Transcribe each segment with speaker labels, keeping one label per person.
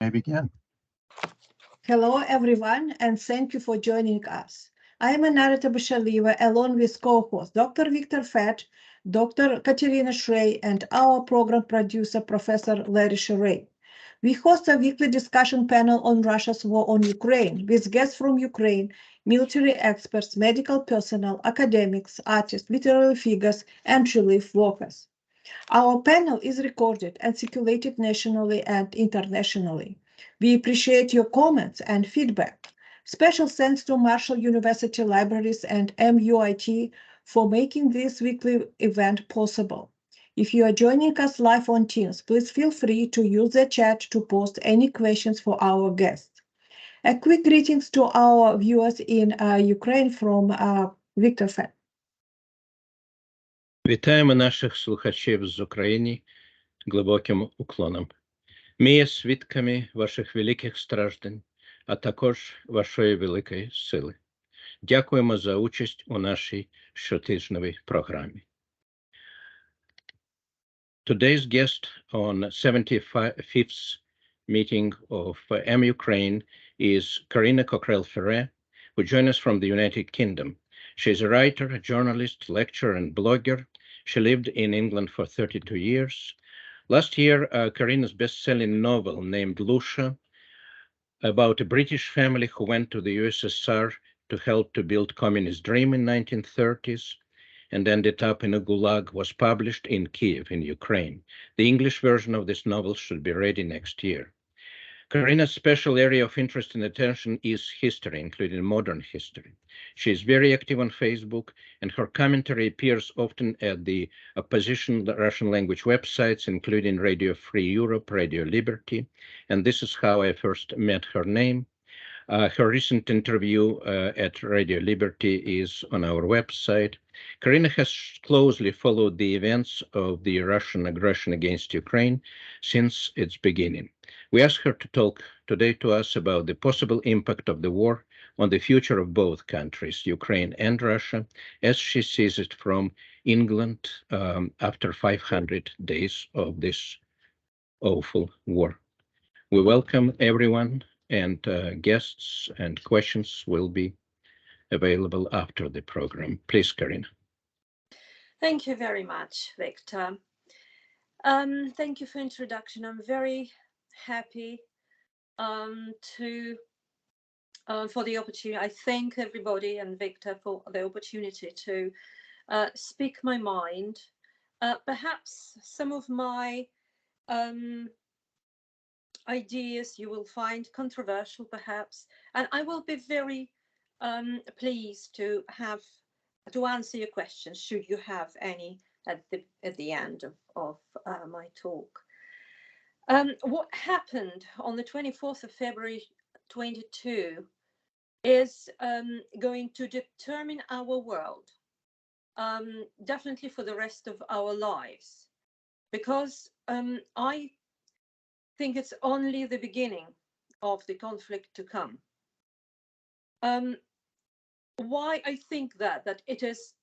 Speaker 1: May begin.
Speaker 2: Hello, everyone, and thank you for joining us. I am Anarita Bashalieva, along with co-host Dr. Victor Fett, Dr. Carina Cockrell-Ferre, and our program producer, Professor Larry Sherray. We host a weekly discussion panel on Russia's war on Ukraine with guests from Ukraine, military experts, medical personnel, academics, artists, literary figures, and relief workers. Our panel is recorded and circulated nationally and internationally. We appreciate your comments and feedback. Special thanks to Marshall University Libraries and MUIT for making this weekly event possible. If you are joining us live on Teams, please feel free to use the chat to post any questions for our guests. A quick greetings to our viewers in Ukraine from Victor Fett.
Speaker 3: Вітаємо наших слухачів з України глибоким уклоном. Ми є свідками ваших великих страждань, а також вашої великої сили. Дякуємо за участь у нашій щотижневій програмі. Today's guest on 75th meeting of M-Ukraine is Carina Cockrell-Ferre, who joins us from the United Kingdom. She's a writer, a journalist, lecturer, and blogger. She lived in England for 32 years. Last year, Carina's best-selling novel named Lucia, about a British family who went to the USSR to help to build communist dream in 1930s and ended up in a gulag, was published in Kiev in Ukraine. The English version of this novel should be ready next year. Carina's special area of interest and attention is history, including modern history. She is very active on Facebook, and her commentary appears often at the opposition Russian language websites, including Radio Free Europe, Radio Liberty, and this is how I first met her name. Her recent interview at Radio Liberty is on our website. Carina has closely followed the events of the Russian aggression against Ukraine since its beginning. We asked her to talk today to us about the possible impact of the war on the future of both countries, Ukraine and Russia, as she sees it from England after 500 days of this awful war. We welcome everyone, and guests and questions will be available after the program. Please, Carina.
Speaker 4: Thank you very much, Victor. Thank you for introduction. I'm very happy for the opportunity. I thank everybody and Victor for the opportunity to speak my mind. Perhaps some of my ideas you will find controversial, perhaps, and I will be very pleased to answer your questions should you have any at the end of my talk. What happened on the 24th of February 22 is going to determine our world, definitely for the rest of our lives, because I think it's only the beginning of the conflict to come. Why I think that it is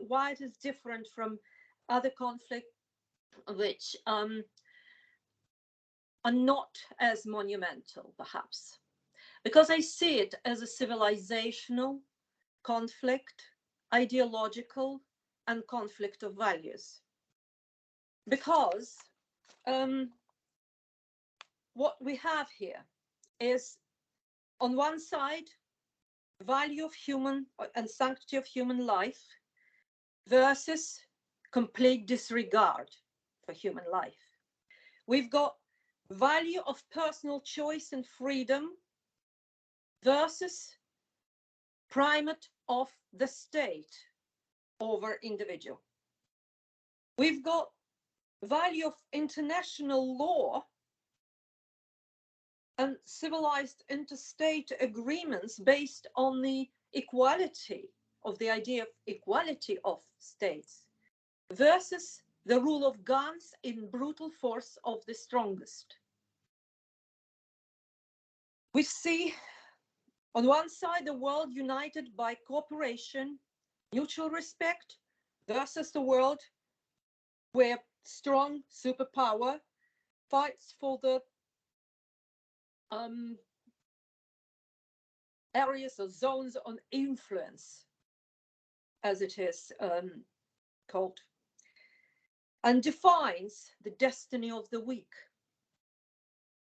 Speaker 4: why it is different from other conflicts which are not as monumental, perhaps, because I see it as a civilizational conflict, ideological, and conflict of values. Because what we have here is, on one side, value of human and sanctity of human life versus complete disregard for human life. We've got value of personal choice and freedom versus primate of the state over individual. We've got value of international law and civilized interstate agreements based on the equality of the idea of equality of states versus the rule of guns in brutal force of the strongest. We see on one side the world united by cooperation, mutual respect, versus the world where strong superpower fights for the areas or zones on influence, as it is called, and defines the destiny of the weak,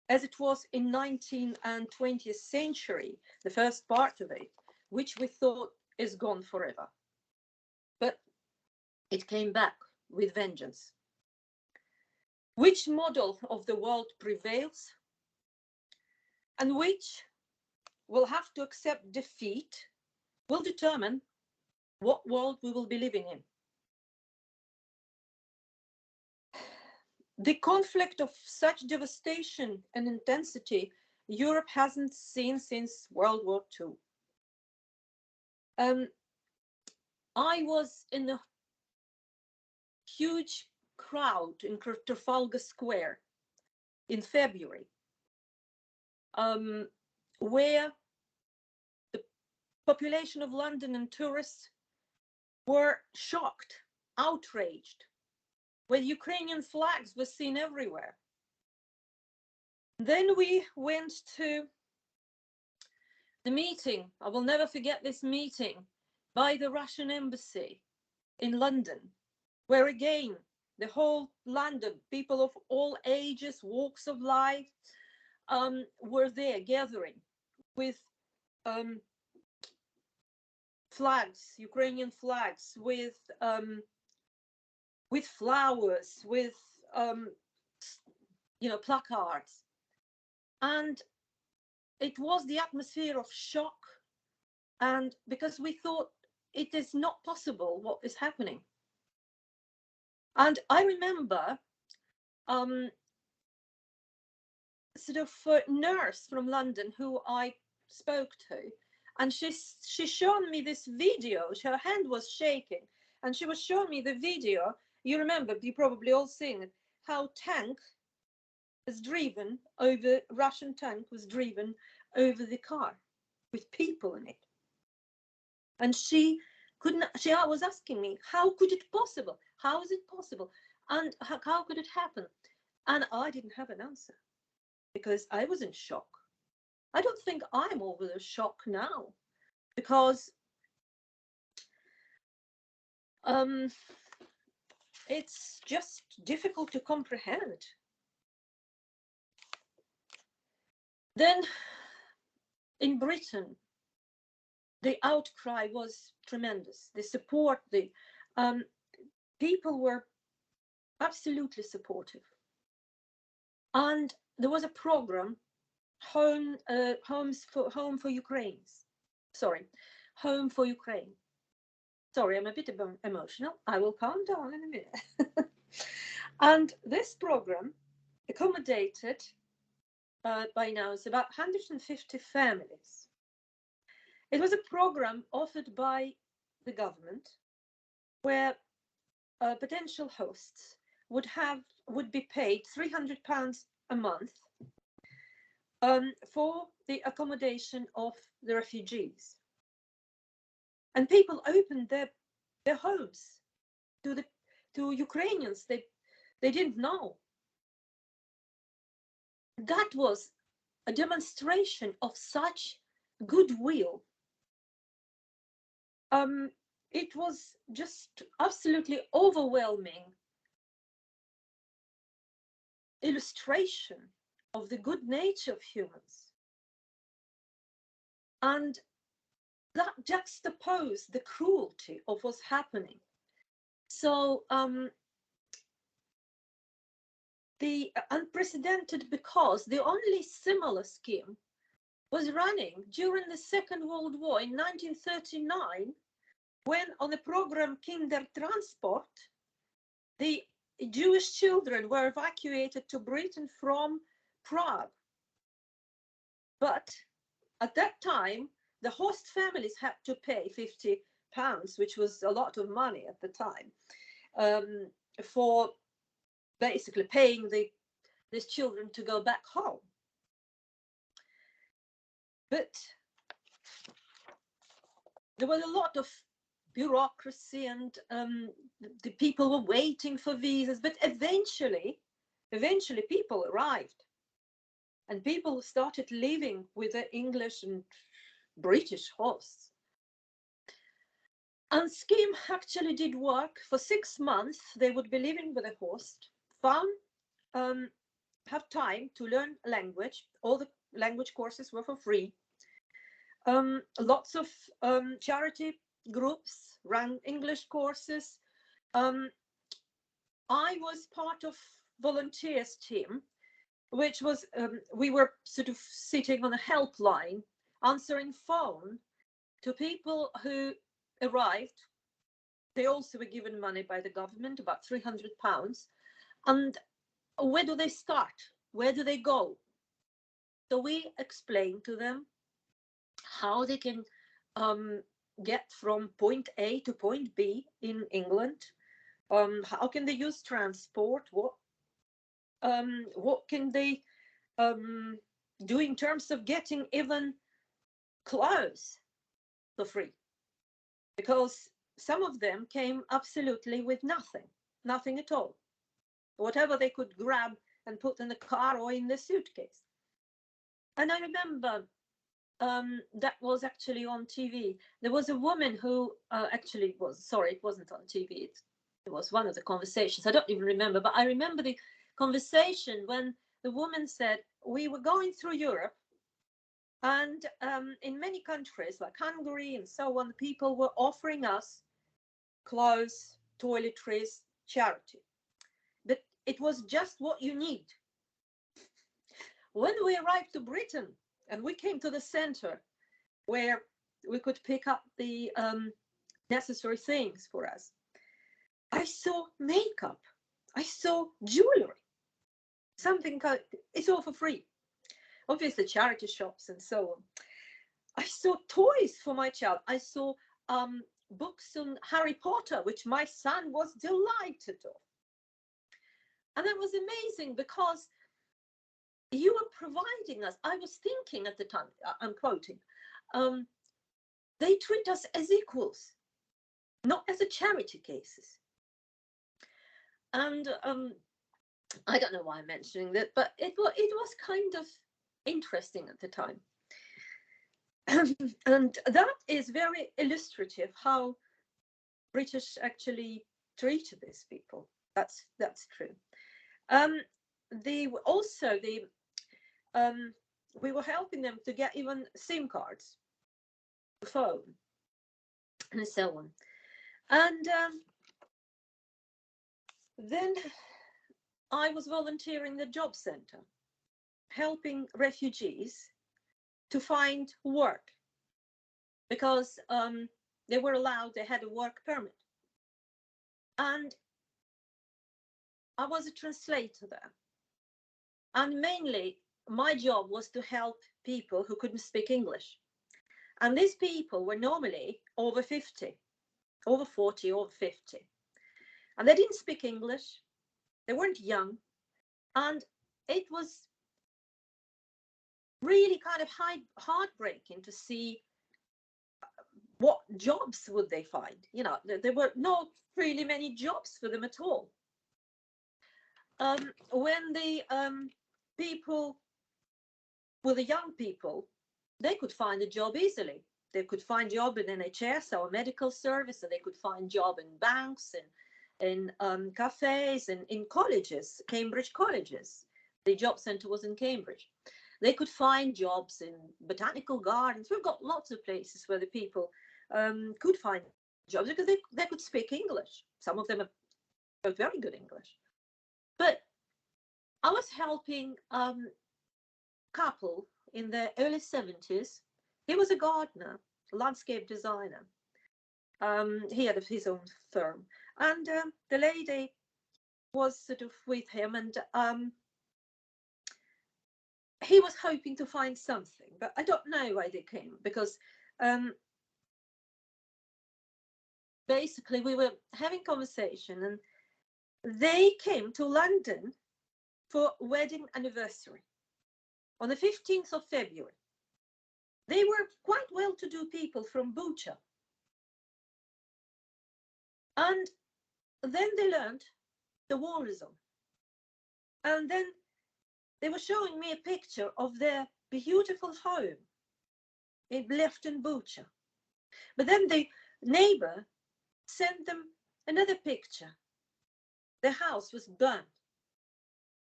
Speaker 4: as it was in 19th and 20th century, the first part of it, which we thought is gone forever. But it came back with vengeance. Which model of the world prevails and which will have to accept defeat will determine what world we will be living in. The conflict of such devastation and intensity Europe hasn't seen since World War II. I was in a huge crowd in Trafalgar Square in February, where the population of London and tourists were shocked, outraged, where Ukrainian flags were seen everywhere. Then we went to the meeting. I will never forget this meeting by the Russian embassy in London, where again, the whole London, people of all ages, walks of life, were there gathering with flags, Ukrainian flags, with flowers, with placards, and it was the atmosphere of shock, and because we thought it is not possible what is happening. And I remember sort of a nurse from London who I spoke to, and she showed me this video. Her hand was shaking, and she was showing me the video. You remember, you probably all seen it, how tank was driven over, Russian tank was driven over the car with people in it. And she was asking me, how could it possible? How is it possible? And how could it happen? And I didn't have an answer because I was in shock. I don't think I'm over the shock now because it's just difficult to comprehend. Then in Britain, the outcry was tremendous. The support, the people were absolutely supportive. And there was a program, Home for Ukraine. Sorry, I'm a bit emotional. I will calm down in a minute. And this program accommodated, by now, it's about 150 families. It was a program offered by the government where potential hosts would be paid £300 a month for the accommodation of the refugees. And people opened their homes to Ukrainians they didn't know. That was a demonstration of such goodwill. It was just absolutely overwhelming illustration of the good nature of humans. And that juxtaposed the cruelty of what's happening. So the unprecedented, because the only similar scheme was running during the Second World War in 1939, when on the program Kindertransport, the Jewish children were evacuated to Britain from Prague. But at that time, the host families had to pay £50, which was a lot of money at the time, for basically paying these children to go back home. But there was a lot of bureaucracy, and the people were waiting for visas, but eventually people arrived. and people started living with the English and British hosts. And scheme actually did work. For 6 months. They would be living with a host, have time to learn language. All the language courses were for free. Lots of charity groups ran English courses. I was part of volunteers team, which was, we were sort of sitting on a helpline, answering phone to people who arrived. They also were given money by the government, about £300. And where do they start? Where do they go? So we explained to them how they can get from point A to point B in England. How can they use transport? What can they do in terms of getting even clothes for free? Because some of them came absolutely with nothing at all. Whatever they could grab and put in the car or in the suitcase. And I remember that was actually on TV. There was a woman who actually was, sorry, it wasn't on TV. It was one of the conversations. I don't even remember, but I remember the conversation when the woman said, we were going through Europe, and in many countries like Hungary and so on, people were offering us clothes, toiletries, charity. But it was just what you need. When we arrived to Britain and we came to the center where we could pick up the necessary things for us, I saw makeup, I saw jewelry, something, it's all for free. Obviously charity shops and so on. I saw toys for my child. I saw books on Harry Potter, which my son was delighted of. And that was amazing because you were providing us, I was thinking at the time, I'm quoting, they treat us as equals, not as a charity cases. And I don't know why I'm mentioning that, but it was kind of interesting at the time. And that is very illustrative how British actually treated these people. That's true. We were helping them to get even SIM cards, phone, and so on. And then I was volunteering the job center, helping refugees to find work because they were allowed, they had a work permit. And I was a translator there. And mainly my job was to help people who couldn't speak English. And these people were normally over 50, over 40, over 50. And they didn't speak English. They weren't young. And it was really kind of heartbreaking to see what jobs would they find. You know, there were not really many jobs for them at all. When the people with the young people, they could find a job easily. They could find job in NHS or medical service, or they could find job in banks and in cafes and in colleges, Cambridge colleges. The job centre was in Cambridge. They could find jobs in botanical gardens. We've got lots of places where the people could find jobs because they could speak English. Some of them are very good English. But I was helping a couple in the early 70s. He was a gardener, landscape designer. He had his own firm. And the lady was sort of with him, and he was hoping to find something, but I don't know why they came, because basically we were having conversation and they came to London for wedding anniversary on the 15th of February. They were quite well-to-do people from Bucha. And then they learned the war is on. And then they were showing me a picture of their beautiful home left in Bucha. But then the neighbor sent them another picture. The house was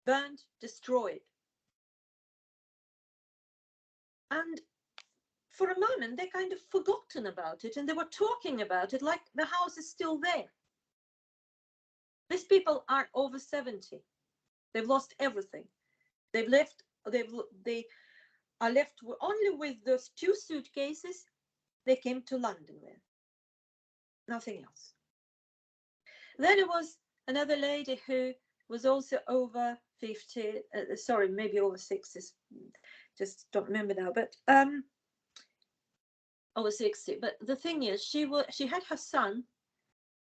Speaker 4: burned, destroyed. And for a moment, they kind of forgotten about it, and they were talking about it like the house is still there. These people are over 70. They've lost everything. They are left only with those 2 suitcases they came to London with. Nothing else. Then it was another lady who was also over 50, sorry, maybe over 60, just don't remember now, but over 60. But the thing is, she had her son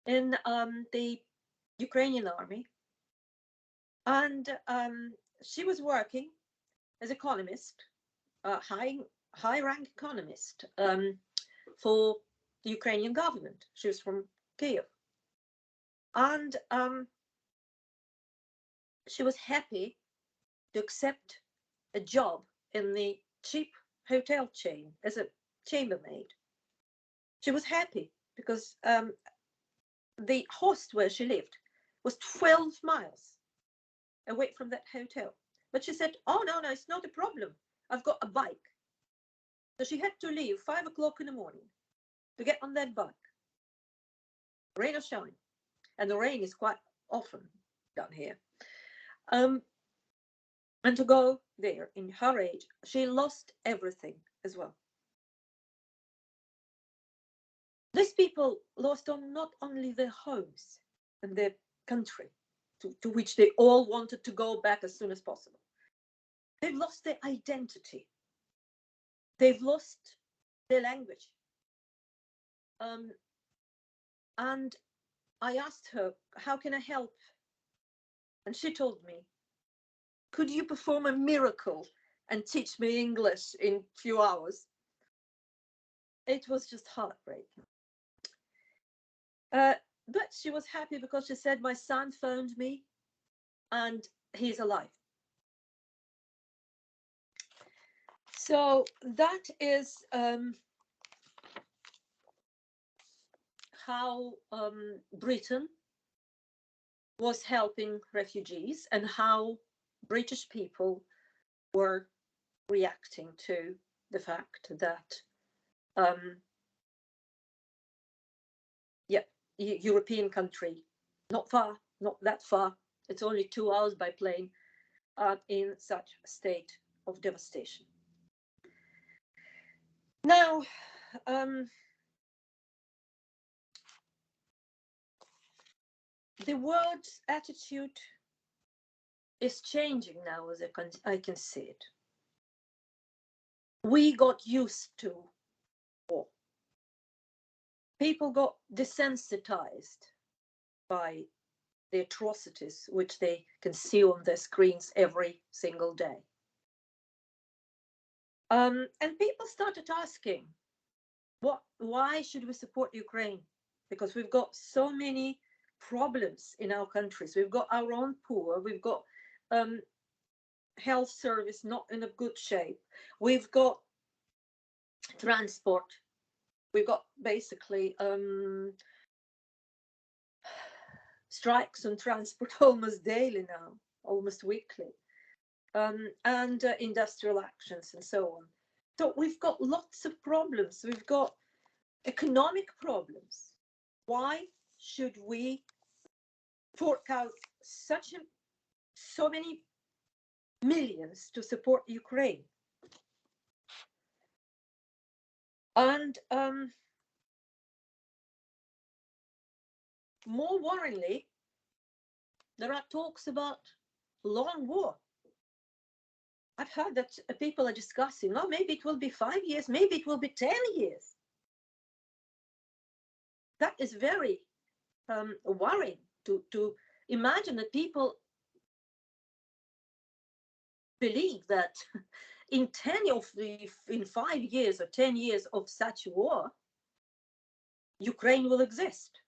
Speaker 4: in the Ukrainian army, and she was working as economist, high rank economist for the Ukrainian government. She was from Kiev, and she was happy to accept a job in the cheap hotel chain as a chambermaid. She was happy because the host where she lived was 12 miles away from that hotel. But she said, oh, no, it's not a problem. I've got a bike. So she had to leave 5 o'clock in the morning to get on that bike. Rain or shine. And the rain is quite often down here. And to go there in her age, she lost everything as well. These people lost not only their homes and their country, to which they all wanted to go back as soon as possible. They've lost their identity. They've lost their language. And I asked her, how can I help? And she told me, could you perform a miracle and teach me English in a few hours? It was just heartbreaking. But she was happy because she said, my son phoned me and he's alive. So that is how Britain was helping refugees and how British people were reacting to the fact that European country, not that far, it's only 2 hours by plane, in such a state of devastation. Now, the world's attitude is changing now, as I can see it. We got used to war. People got desensitized by the atrocities which they can see on their screens every single day. And people started asking, why should we support Ukraine? Because we've got so many problems in our countries. We've got our own poor. We've got health service not in a good shape. We've got transport. We've got basically strikes on transport almost daily now, almost weekly, and industrial actions and so on. So we've got lots of problems. We've got economic problems. Why should we fork out so many millions to support Ukraine? And more worryingly, there are talks about long war. I've heard that people are discussing, oh, maybe it will be 5 years, maybe it will be 10 years. That is very worrying to imagine that people believe that in 5 years or 10 years of such war, Ukraine will exist.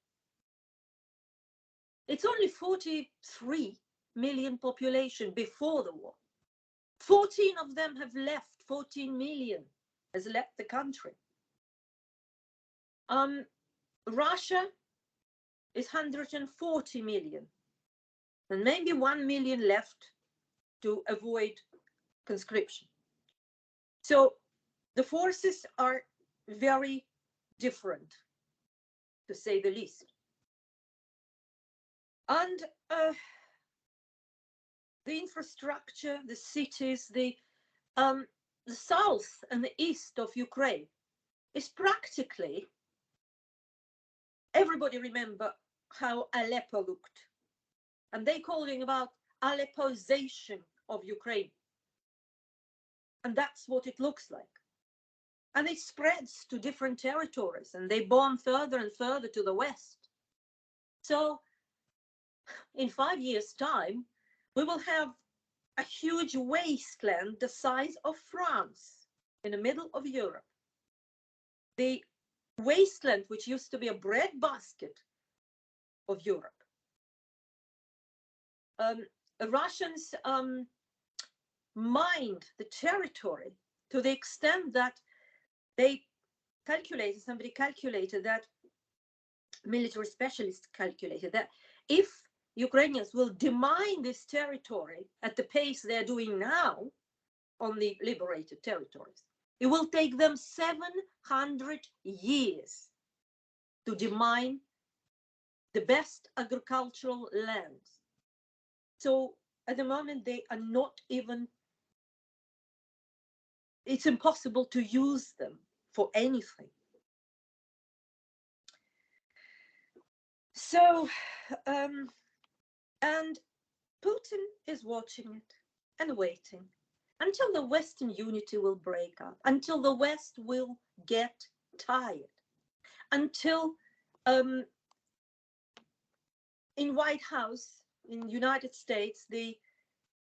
Speaker 4: It's only 43 million population before the war. 14 of them have left. 14 million has left the country. Russia is 140 million, and maybe 1 million left to avoid conscription. So the forces are very different, to say the least. And the infrastructure, the cities, the south and the east of Ukraine is practically, everybody remember how Aleppo looked. And they calling about Aleppoization of Ukraine. And that's what it looks like. And it spreads to different territories, and they bomb further and further to the west. So in 5 years' time, we will have a huge wasteland the size of France in the middle of Europe. The wasteland which used to be a breadbasket of Europe. The Russians mined the territory to the extent that somebody calculated that, military specialists calculated that if Ukrainians will demine this territory at the pace they're doing now on the liberated territories, it will take them 700 years to demine the best agricultural lands. So at the moment, they are not even, it's impossible to use them for anything. So, and Putin is watching it and waiting until the Western unity will break up, until the West will get tired, until in White House, in United States, the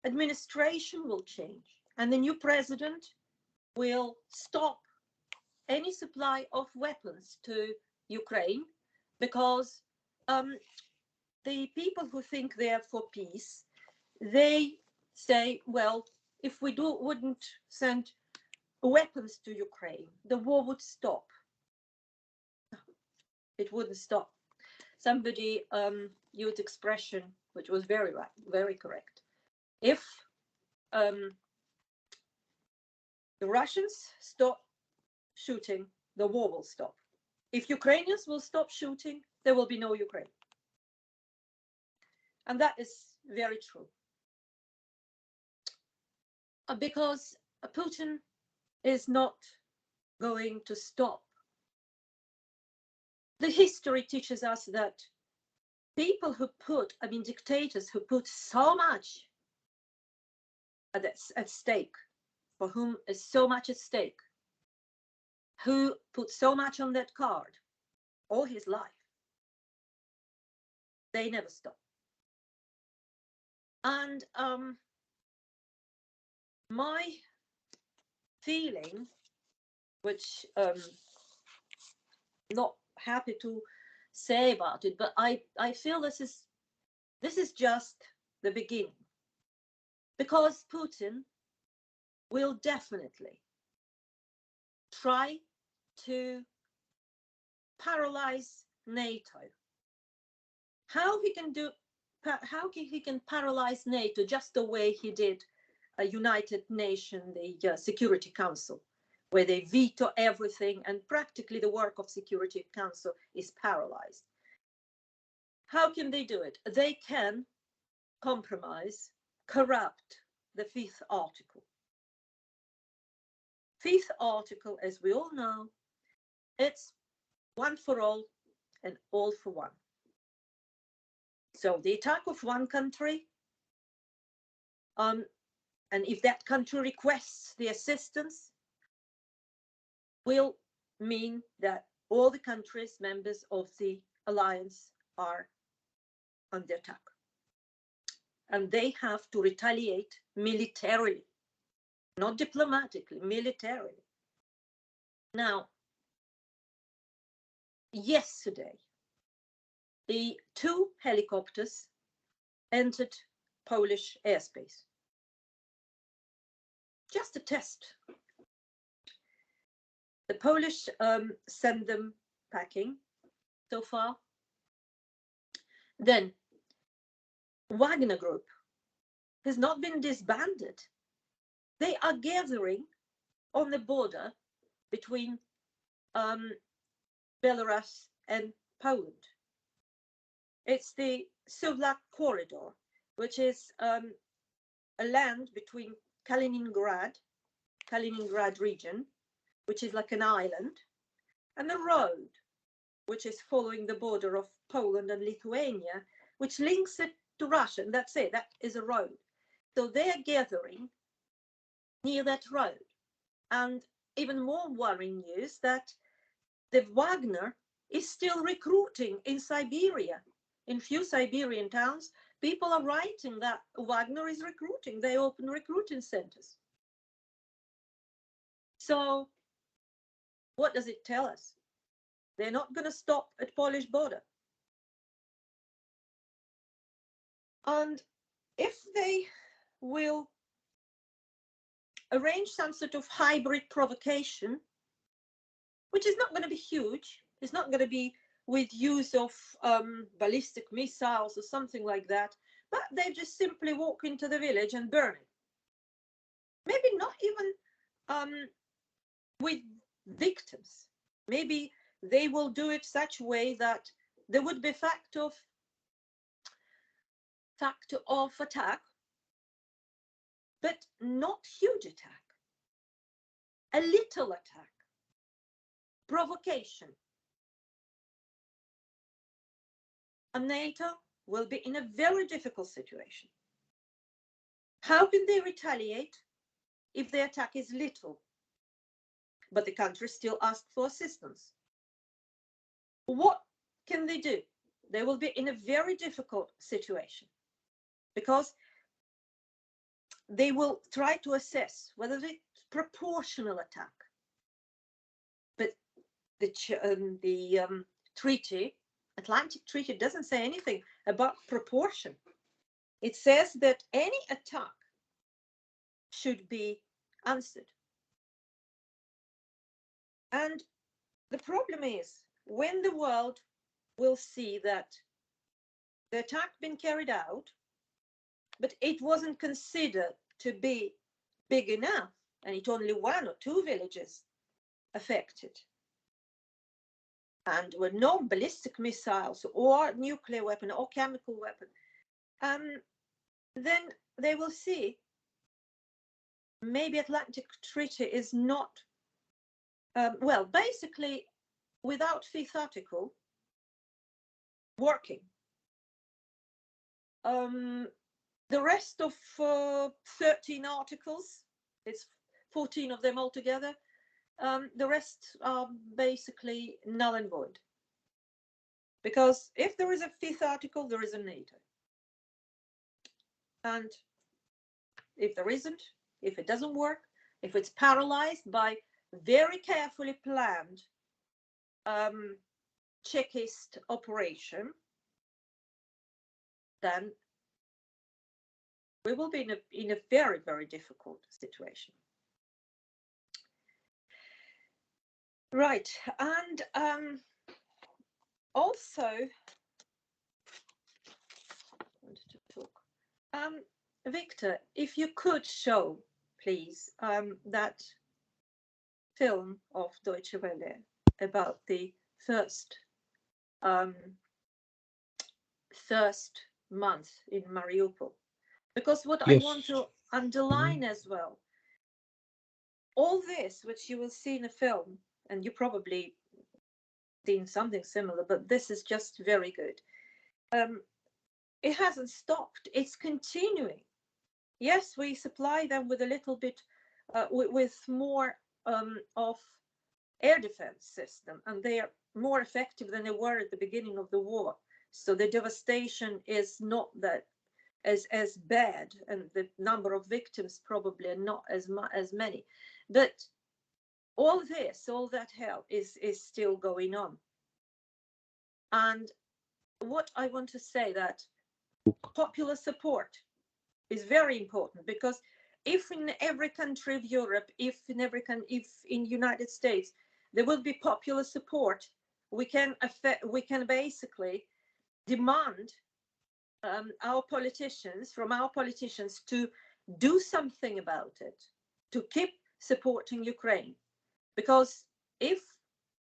Speaker 4: administration will change and the new president will stop any supply of weapons to Ukraine, because the people who think they're for peace, they say, well, if we wouldn't send weapons to Ukraine, the war would stop. It wouldn't stop. Somebody used expression which was very right, very correct. If the Russians stop shooting, the war will stop. If Ukrainians will stop shooting, there will be no Ukraine. And that is very true. Because Putin is not going to stop. The history teaches us that people who dictators who put so much at stake, for whom is so much at stake, who put so much on that card all his life, they never stop. And my feeling, which not happy to say about it, but I feel this is just the beginning, because Putin will definitely try to paralyze NATO. How he can paralyze NATO just the way he did a United Nations, the Security Council, where they veto everything and practically the work of Security Council is paralyzed. How can they do it? They can compromise, corrupt the 5th article. 5th article, as we all know, it's one for all and all for one. So the attack of one country, and if that country requests the assistance, will mean that all the countries, members of the alliance, are under attack. And they have to retaliate militarily, not diplomatically, militarily. Now, yesterday, the 2 helicopters entered Polish airspace. just a test. The Polish send them packing so far. Then Wagner Group has not been disbanded. They are gathering on the border between Belarus and Poland. It's the Sulak corridor, which is a land between Kaliningrad region, which is like an island, and the road, which is following the border of Poland and Lithuania, which links it to Russia. And that's it, that is a road. So they are gathering near that road. And even more worrying news that the Wagner is still recruiting in Siberia. In few Siberian towns, people are writing that Wagner is recruiting. They open recruiting centers. So what does it tell us? They're not going to stop at Polish border. And if they will arrange some sort of hybrid provocation, which is not going to be huge, it's not going to be with use of ballistic missiles or something like that, but they just simply walk into the village and burn it. Maybe not even with victims. Maybe they will do it such a way that there would be factor of attack, but not huge attack. A little attack, provocation. And NATO will be in a very difficult situation. How can they retaliate if the attack is little, but the country still asks for assistance? What can they do? They will be in a very difficult situation because they will try to assess whether it's proportional attack. But the treaty, Atlantic Treaty, doesn't say anything about proportion. It says that any attack should be answered. And the problem is when the world will see that the attack been carried out, but it wasn't considered to be big enough, and it only one or two villages affected, and were no ballistic missiles or nuclear weapon or chemical weapon, then they will see maybe Atlantic Treaty is not, well, basically without Fifth Article working. The rest of 13 articles, it's 14 of them altogether, the rest are basically null and void. Because if there is a Fifth Article, there is a NATO. And if there isn't, if it doesn't work, if it's paralyzed by very carefully planned Chekist operation, then we will be in a very, very difficult situation. Right, and also I wanted to talk. Victor, if you could show, please, that film of Deutsche Welle about the first month in Mariupol. Because what I want to underline as well, all this, which you will see in a film, and you probably seen something similar, but this is just very good. It hasn't stopped, it's continuing. Yes, we supply them with a little bit, with more of air defense system, and they are more effective than they were at the beginning of the war. So the devastation is not that as bad, and the number of victims probably are not as many. But all that hell is still going on. And what I want to say that popular support is very important, because if in every country of Europe, if in United States, there will be popular support, we can basically demand our politicians to do something about it, to keep supporting Ukraine. Because if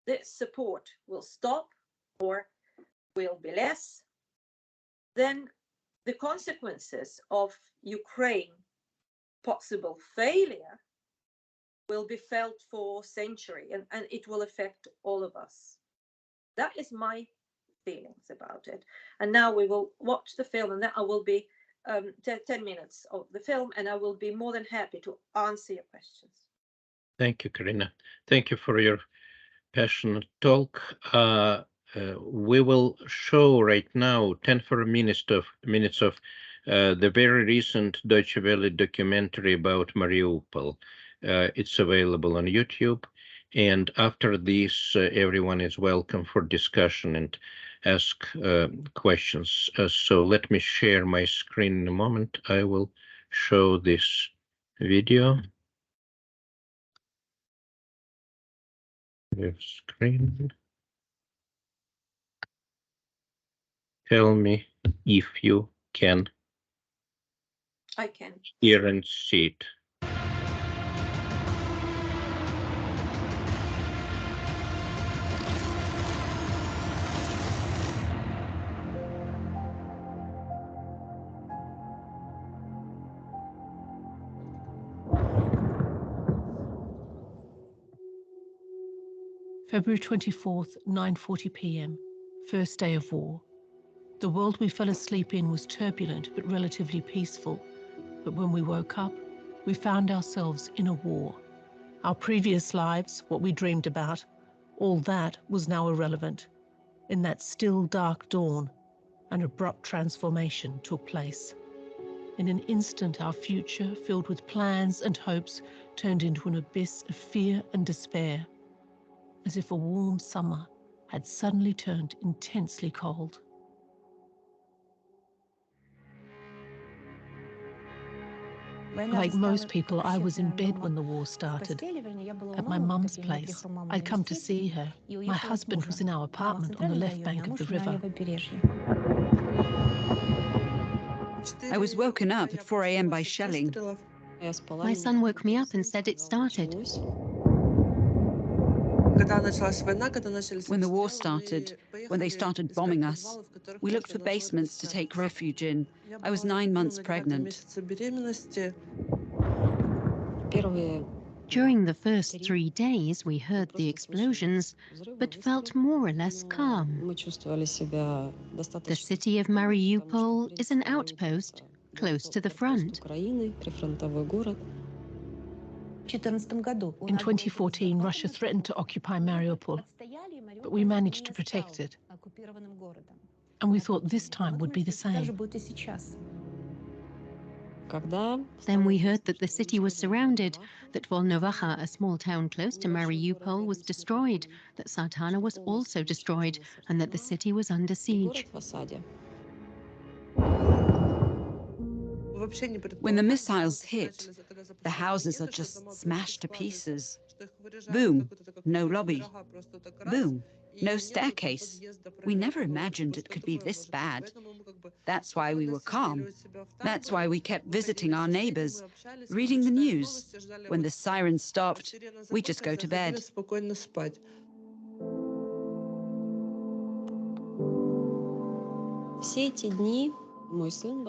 Speaker 4: this support will stop or will be less, then the consequences of Ukraine possible failure will be felt for centuries, and it will affect all of us. That is my feelings about it. And now we will watch the film, and then I will be 10 minutes of the film, and I will be more than happy to answer your questions.
Speaker 3: Thank you, Carina. Thank you for your passionate talk. We will show right now 10 minutes of the very recent Deutsche Welle documentary about Mariupol. It's available on YouTube. And after this, everyone is welcome for discussion and ask questions. So let me share my screen in a moment. I will show this video. Your screen. Tell me if you can
Speaker 4: I can
Speaker 3: hear and see it.
Speaker 1: February 24th, 9:40 p.m., first day of war. The world we fell asleep in was turbulent but relatively peaceful. But when we woke up, we found ourselves in a war. Our previous lives, what we dreamed about, all that was now irrelevant. In that still dark dawn, an abrupt transformation took place. In an instant, our future, filled with plans and hopes, turned into an abyss of fear and despair, as if a warm summer had suddenly turned intensely cold. Like most people, I was in bed when the war started. At my mum's place, I'd come to see her. My husband was in our apartment on the left bank of the river.
Speaker 5: I was woken up at 4 a.m. by shelling.
Speaker 6: My son woke me up and said it started.
Speaker 5: When the war started, when they started bombing us, we looked for basements to take refuge in. I was 9 months pregnant.
Speaker 6: During the first 3 days, we heard the explosions, but felt more or less calm. The city of Mariupol is an outpost close to the front.
Speaker 1: In 2014, Russia threatened to occupy Mariupol, but we managed to protect it. And we thought this time would be the same.
Speaker 6: Then we heard that the city was surrounded, that Volnovaha, a small town close to Mariupol, was destroyed, that Sartana was also destroyed, and that the city was under siege.
Speaker 5: When the missiles hit, the houses are just smashed to pieces. Boom, no lobby. Boom, no staircase. We never imagined it could be this bad. That's why we were calm. That's why we kept visiting our neighbors, reading the news. When the sirens stopped, we just go to bed.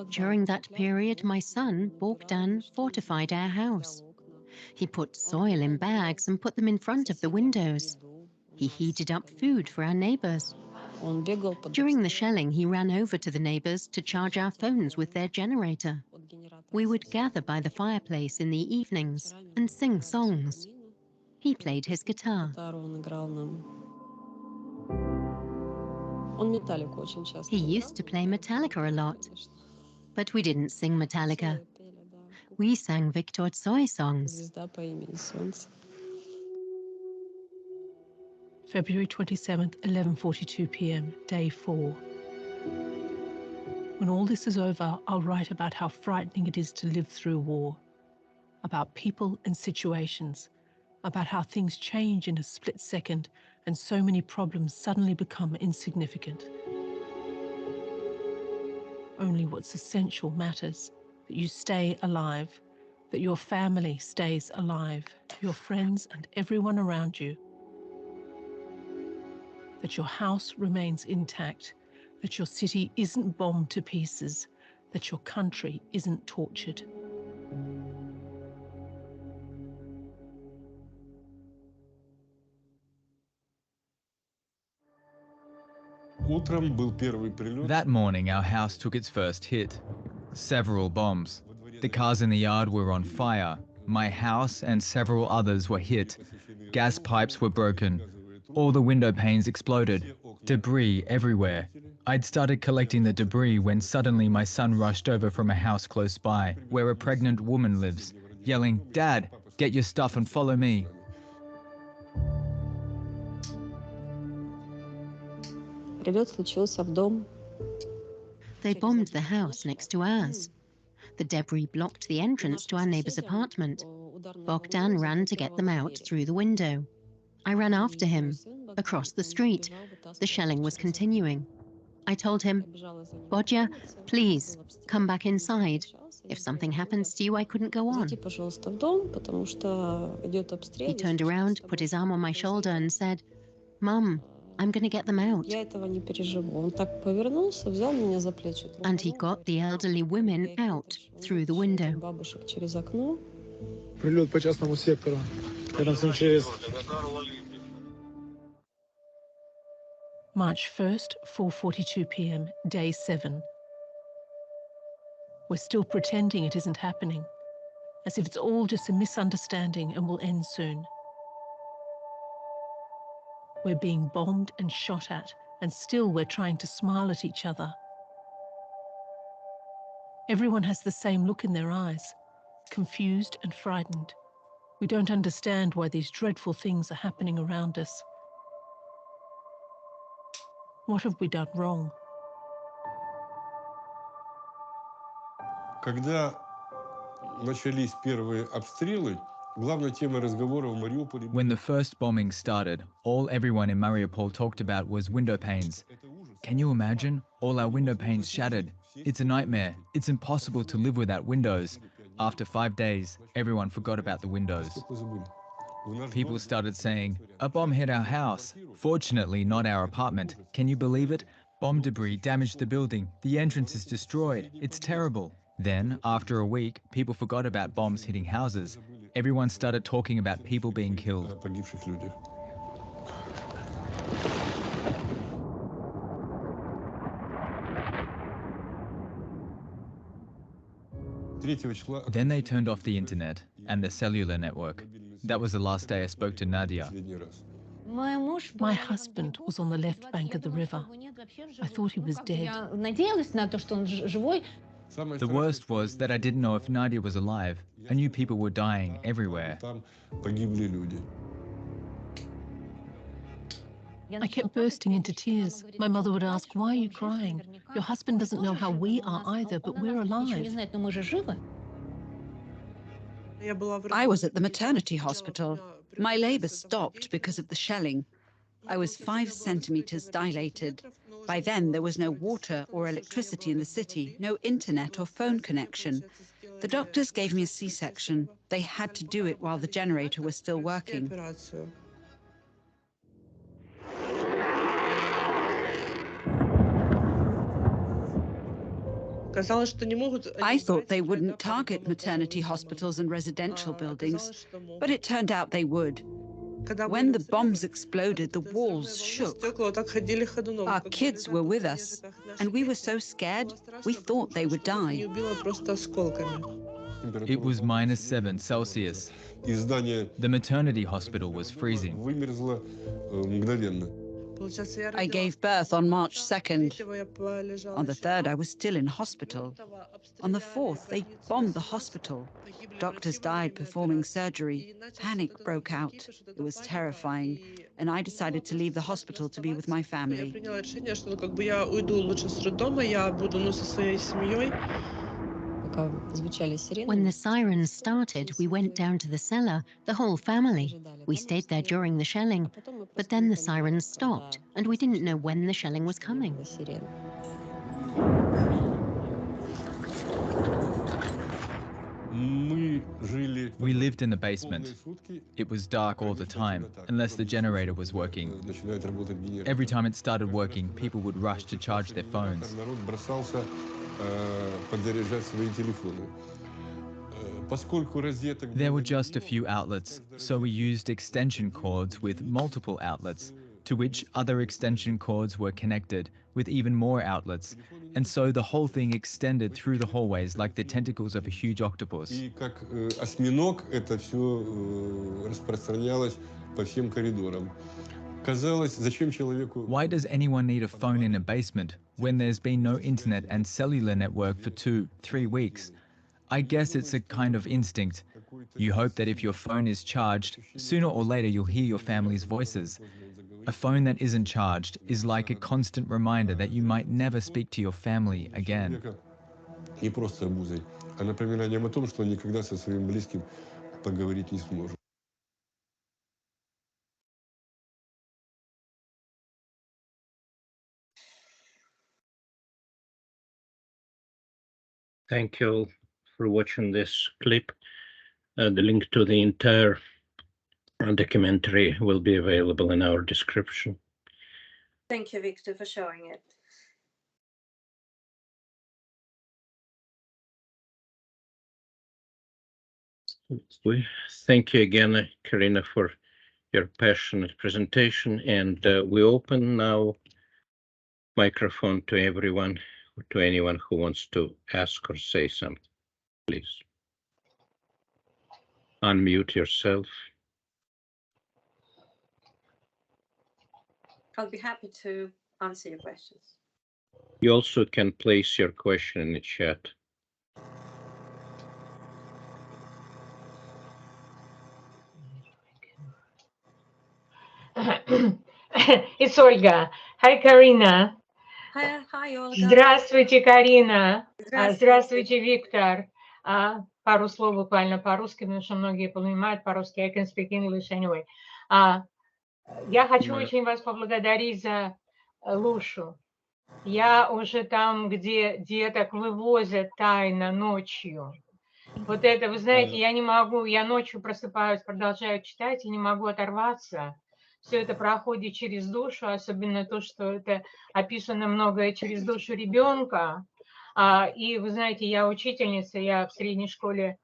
Speaker 6: During that period, my son, Bogdan, fortified our house. He put soil in bags and put them in front of the windows. He heated up food for our neighbors. During the shelling, he ran over to the neighbors to charge our phones with their generator. We would gather by the fireplace in the evenings and sing songs. He played his guitar. He used to play Metallica a lot, but we didn't sing Metallica. We sang Viktor Tsoi songs.
Speaker 1: February 27th, 11:42 p.m., day 4. When all this is over, I'll write about how frightening it is to live through war. about people and situations, about how things change in a split second and so many problems suddenly become insignificant. Only what's essential matters, that you stay alive, that your family stays alive, your friends and everyone around you, that your house remains intact, that your city isn't bombed to pieces, that your country isn't tortured.
Speaker 7: That morning, our house took its first hit. Several bombs. The cars in the yard were on fire. My house and several others were hit. Gas pipes were broken. All the window panes exploded. Debris everywhere. I'd started collecting the debris when suddenly my son rushed over from a house close by, where a pregnant woman lives, yelling, "Dad, get your stuff and follow me."
Speaker 6: They bombed the house next to ours. The debris blocked the entrance to our neighbor's apartment. Bogdan ran to get them out through the window. I ran after him, across the street. The shelling was continuing. I told him, "Bodya, please, come back inside. If something happens to you, I couldn't go on." He turned around, put his arm on my shoulder and said, "Mum, I'm going to get them out." And he got the elderly women out through the window.
Speaker 1: March 1st, 4:42 p.m., day 7. We're still pretending it isn't happening, as if it's all just a misunderstanding and will end soon. We're being bombed and shot at, and still we're trying to smile at each other. Everyone has the same look in their eyes, confused and frightened. We don't understand why these dreadful things are happening around us. What have we done wrong?
Speaker 7: When the first bombing started, all everyone in Mariupol talked about was window panes. Can you imagine? All our window panes shattered. It's a nightmare. It's impossible to live without windows. After 5 days, everyone forgot about the windows. People started saying, "A bomb hit our house. Fortunately, not our apartment. Can you believe it? Bomb debris damaged the building. The entrance is destroyed. It's terrible." Then, after a week, people forgot about bombs hitting houses. Everyone started talking about people being killed. Then they turned off the internet and the cellular network. That was the last day I spoke to Nadia.
Speaker 1: My husband was on the left bank of the river. I thought he was dead.
Speaker 7: The worst was that I didn't know if Nadia was alive. I knew people were dying everywhere.
Speaker 1: I kept bursting into tears. My mother would ask, "Why are you crying? Your husband doesn't know how we are either, but we're alive."
Speaker 5: I was at the maternity hospital. My labor stopped because of the shelling. I was 5 centimeters dilated. By then, there was no water or electricity in the city, no internet or phone connection. The doctors gave me a C-section. They had to do it while the generator was still working. I thought they wouldn't target maternity hospitals and residential buildings, but it turned out they would. When the bombs exploded, the walls shook. Our kids were with us, and we were so scared, we thought they would die.
Speaker 7: It was -7 Celsius. The maternity hospital was freezing.
Speaker 5: I gave birth on March 2nd. On the 3rd, I was still in hospital. On the 4th, they bombed the hospital. Doctors died performing surgery. Panic broke out. It was terrifying, and I decided to leave the hospital to be with my family.
Speaker 6: When the sirens started, we went down to the cellar, the whole family. We stayed there during the shelling, but then the sirens stopped, and we didn't know when the shelling was coming.
Speaker 7: We lived in the basement. It was dark all the time, unless the generator was working. Every time it started working, people would rush to charge their phones. There were just a few outlets, so we used extension cords with multiple outlets, to which other extension cords were connected with even more outlets, and so the whole thing extended through the hallways like the tentacles of a huge octopus. Why does anyone need a phone in a basement when there's been no internet and cellular network for 2-3 weeks? I guess it's a kind of instinct. You hope that if your phone is charged, sooner or later you'll hear your family's voices. A phone that isn't charged is like a constant reminder that you might never speak to your family again.
Speaker 8: Не просто обузой, а напоминанием о том, что он никогда со своим близким поговорить не сможет.
Speaker 3: Thank you all for watching this clip. The link to the entire documentary will be available in our description.
Speaker 4: Thank you, Victor, for showing it.
Speaker 3: Thank you again, Carina, for your passionate presentation, and we open now microphone to everyone, to anyone who wants to ask or say something. Please unmute yourself.
Speaker 4: I'll be happy to answer your questions.
Speaker 3: You also can place your question in the chat.
Speaker 9: It's Olga. Hi, Carina.
Speaker 4: Hi, Olga.
Speaker 9: Здравствуйте, Карина.
Speaker 4: Здравствуйте.
Speaker 9: Здравствуйте, Виктор. Пару слов буквально по-русски, потому что многие понимают по-русски. I can speak English anyway. Я хочу очень вас поблагодарить за Лушу. Я уже там, где деток вывозят тайно ночью. Вот это, вы знаете, я не могу, я ночью просыпаюсь, продолжаю читать и не могу оторваться. Все это проходит через душу, особенно то, что это описано многое через душу ребенка. И вы знаете, я учительница, я в средней школе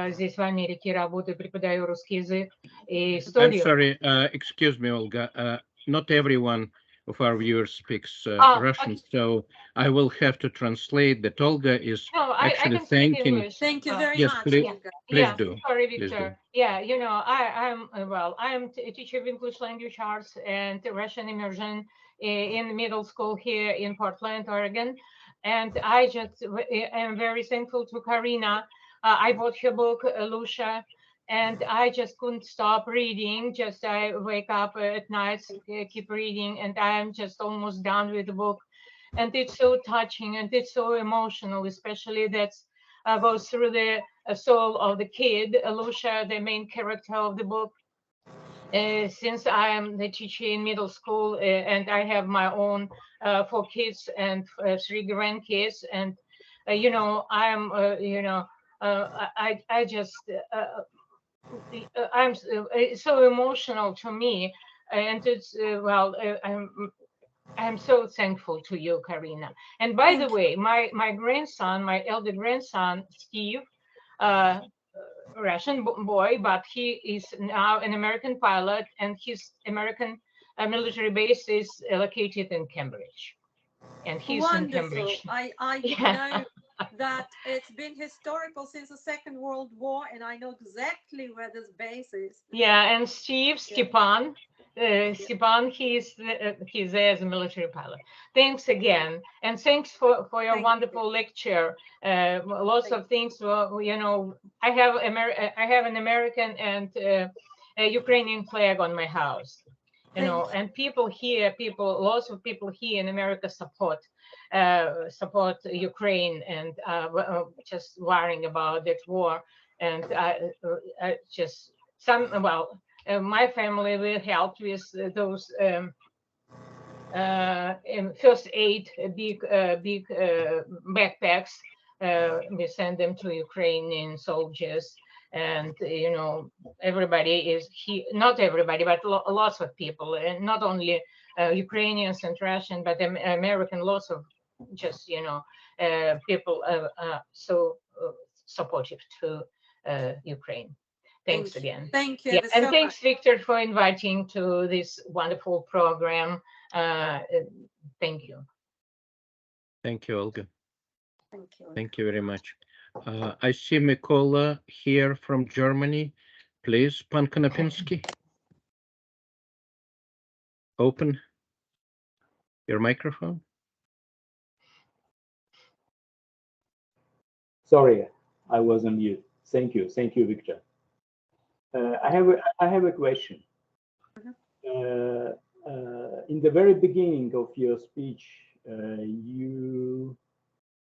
Speaker 9: здесь в Америке работаю, преподаю русский язык и историю.
Speaker 3: I'm sorry, excuse me, Olga. Not everyone of our viewers speaks Russian, so I will have to translate that. Olga is actually thanking.
Speaker 4: Thank you very
Speaker 3: yes,
Speaker 4: much.
Speaker 3: Please,
Speaker 4: Olga.
Speaker 3: please do.
Speaker 9: Sorry,
Speaker 3: Please
Speaker 9: Victor.
Speaker 3: do.
Speaker 9: Yeah, you know, I'm a teacher of English language arts and Russian immersion in middle school here in Portland, Oregon. And I just am very thankful to Carina. I bought her book, Lusha, and I just couldn't stop reading. Just I wake up at night, keep reading, and I'm just almost done with the book. And it's so touching and it's so emotional, especially that goes through the soul of the kid, Lusha, the main character of the book. Since I am the teacher in middle school and I have my own 4 kids and 3 grandkids, and you know, I'm I just it's so emotional to me, and it's I'm so thankful to you, Carina. And by the way, my grandson, my elder grandson, Steve, Russian boy, but he is now an American pilot, and his American military base is located in Cambridge. And he's
Speaker 4: wonderful.
Speaker 9: in Cambridge.
Speaker 4: I know that it's been historical since the Second World War, and I know exactly where this base is.
Speaker 9: Yeah, and Stepan, he's there as a military pilot. Thanks again, and thanks for your wonderful lecture. Lots of things. You know, I have an American and a Ukrainian flag on my house. You know, and lots of people here in America support support Ukraine and just worrying about that war. And just my family will help with those first aid, big backpacks. We send them to Ukrainian soldiers, and everybody is not everybody, but lots of people, and not only Ukrainians and Russian, but American, lots of just people so supportive to Ukraine. Thanks again.
Speaker 4: Thank you.
Speaker 9: Yeah, and
Speaker 4: so
Speaker 9: thanks,
Speaker 4: much.
Speaker 9: Victor, for inviting to this wonderful program. Thank you.
Speaker 3: Thank you, Olga.
Speaker 4: Thank you.
Speaker 3: Thank you very much. I see Mikola here from Germany. Please, Pan Konopinski, open your microphone.
Speaker 10: Sorry, I was on mute. Thank you, Victor. I have a question. In the very beginning of your speech, you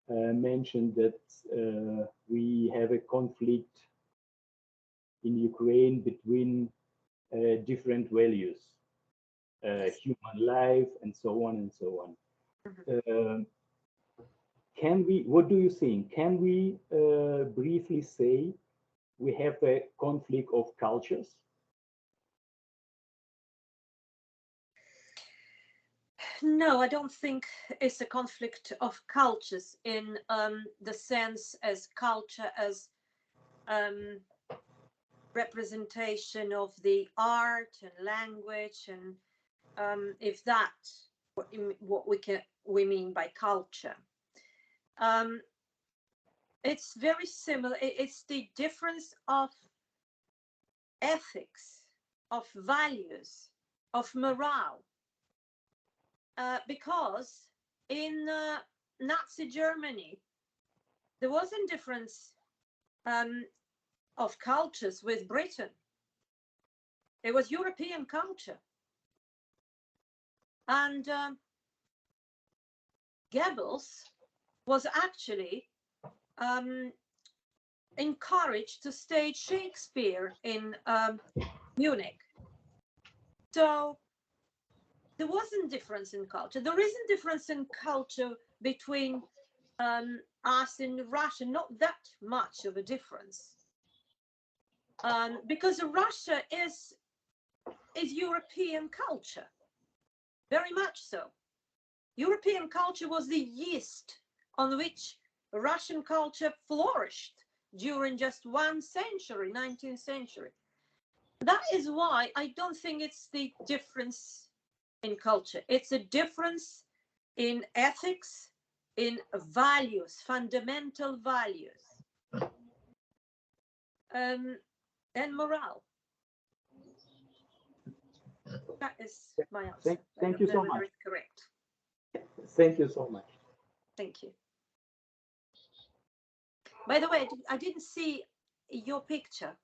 Speaker 10: mentioned that we have a conflict in Ukraine between different values, human life, and so on and so on. What do you think? Can we briefly say we have a conflict of cultures?
Speaker 4: No, I don't think it's a conflict of cultures in the sense as culture as representation of the art and language, and if that's what we mean by culture. It's very similar. It's the difference of ethics, of values, of morale. Because in Nazi Germany, there was a difference of cultures with Britain. It was European culture. And Goebbels was actually encouraged to stage Shakespeare in Munich. So there wasn't difference in culture. There isn't difference in culture between us and Russia, not that much of a difference. Because Russia is European culture, very much so. European culture was the yeast on which Russian culture flourished during just one century, 19th century. That is why I don't think it's the difference in culture. It's a difference in ethics, in values, fundamental values, and morale. That is my answer.
Speaker 10: Thank you so much.
Speaker 4: Correct.
Speaker 10: Thank you so much.
Speaker 4: Thank you. By the way, I didn't see your picture.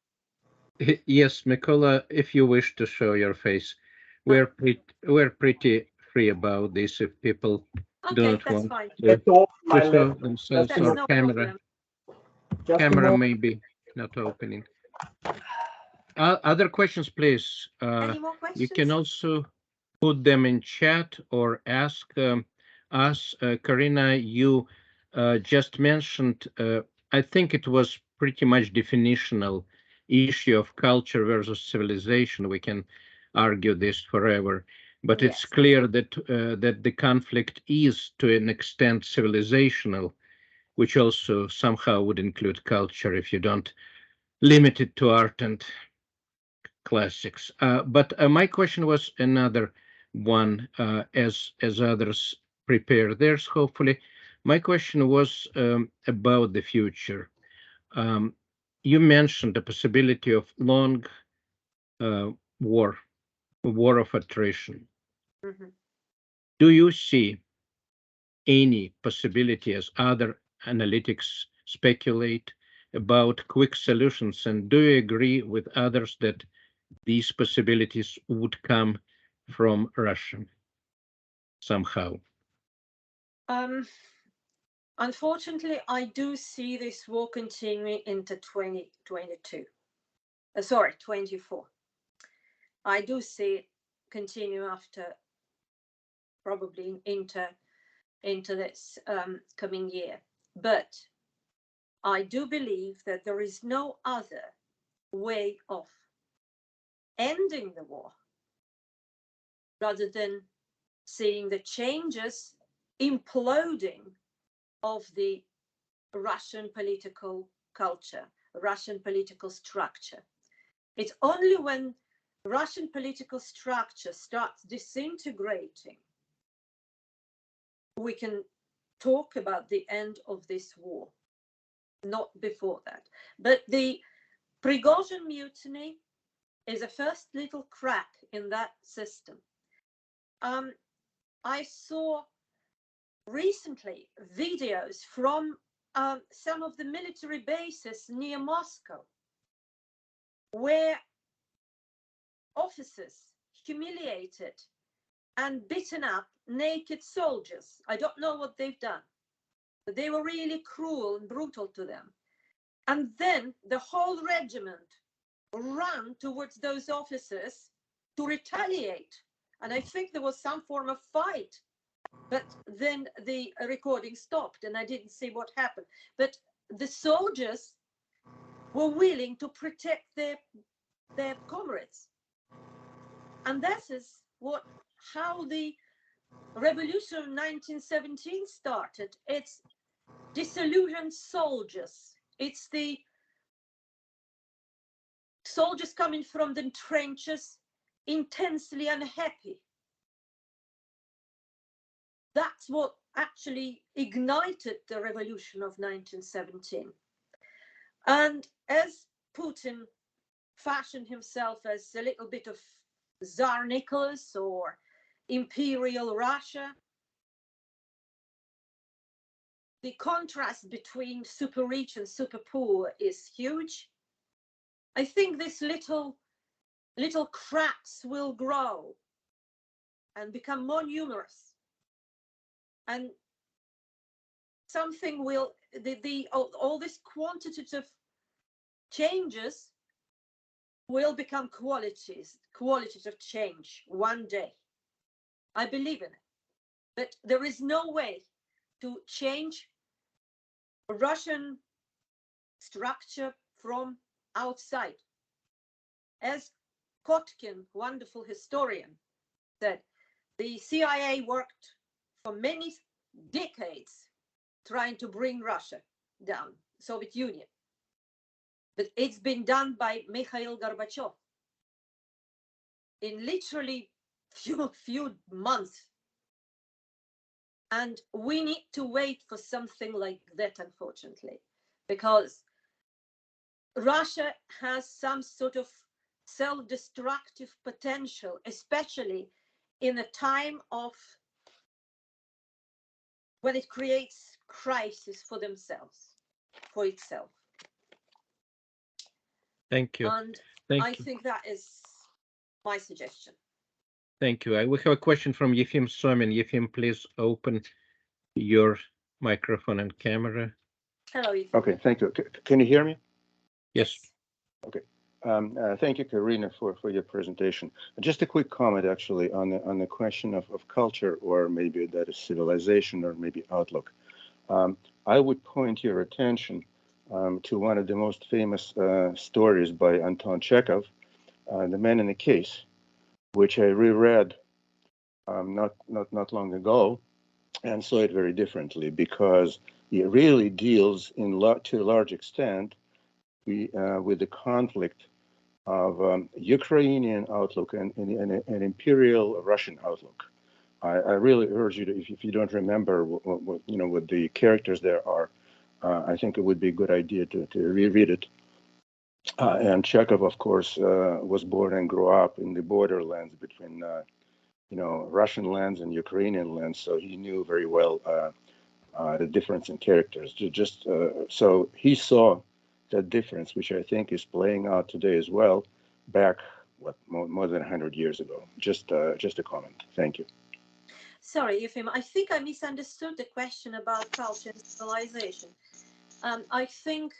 Speaker 3: Yes, Mikola, if you wish to show your face, we're pretty free about this. If people do not want to show themselves, or
Speaker 4: no
Speaker 3: camera may be not opening. Other questions, please.
Speaker 4: Any more questions?
Speaker 3: You can also put them in chat or ask us. Carina, you just mentioned, I think it was pretty much definitional issue of culture versus civilization. We can argue this forever, but
Speaker 4: Yes.
Speaker 3: it's clear that that the conflict is to an extent civilizational, which also somehow would include culture if you don't limit it to art and classics. But my question was another one, as others prepare theirs, hopefully. My question was about the future. You mentioned the possibility of long war of attrition.
Speaker 4: Mm-hmm.
Speaker 3: Do you see any possibility, as other analytics speculate, about quick solutions? And do you agree with others that these possibilities would come from Russia somehow?
Speaker 4: Unfortunately, I do see this war continuing into 2022. Sorry, 24. I do see it continue after probably into this coming year. But I do believe that there is no other way of ending the war rather than seeing the changes imploding of the Russian political culture, Russian political structure. It's only when Russian political structure starts disintegrating we can talk about the end of this war, not before that. But the Prigozhin mutiny is a first little crack in that system. I saw recently videos from some of the military bases near Moscow where officers humiliated and beaten up naked soldiers. I don't know what they've done, but they were really cruel and brutal to them. And then the whole regiment ran towards those officers to retaliate. And I think there was some form of fight, but then the recording stopped and I didn't see what happened. But the soldiers were willing to protect their comrades. And that is how the revolution of 1917 started. It's disillusioned soldiers. It's the soldiers coming from the trenches intensely unhappy. That's what actually ignited the revolution of 1917. And as Putin fashioned himself as a little bit of Tsar Nicholas or Imperial Russia, the contrast between super rich and super poor is huge. I think these little cracks will grow and become more numerous. And something will, all these quantitative changes will become qualitative change one day. I believe in it. But there is no way to change Russian structure from outside. As Kotkin, wonderful historian, said, the CIA worked for many decades trying to bring Russia down, Soviet Union. But it's been done by Mikhail Gorbachev in literally few months. And we need to wait for something like that, unfortunately, because Russia has some sort of self-destructive potential, especially in a time of when it creates crisis for itself.
Speaker 3: Thank you.
Speaker 4: And I think that is my suggestion.
Speaker 3: Thank you. We have a question from Yefim Somin. Yefim, please open your microphone and camera.
Speaker 4: Hello, Yefim.
Speaker 11: Okay, thank you. Can you hear me?
Speaker 3: Yes.
Speaker 11: Okay. Thank you, Carina, for your presentation. Just a quick comment, actually, on the question of culture, or maybe that is civilization, or maybe outlook. I would point your attention to one of the most famous stories by Anton Chekhov, The Man in the Case, which I reread not long ago, and saw it very differently, because it really deals to a large extent with the conflict of Ukrainian outlook and an imperial Russian outlook. I really urge you to, if you don't remember what the characters there are, I think it would be a good idea to reread it. And Chekhov, of course, was born and grew up in the borderlands between Russian lands and Ukrainian lands, so he knew very well the difference in characters. So he saw that difference, which I think is playing out today as well, back more than 100 years ago. Just a comment. Thank you.
Speaker 4: Sorry, Efim, I think I misunderstood the question about culture and civilization. I think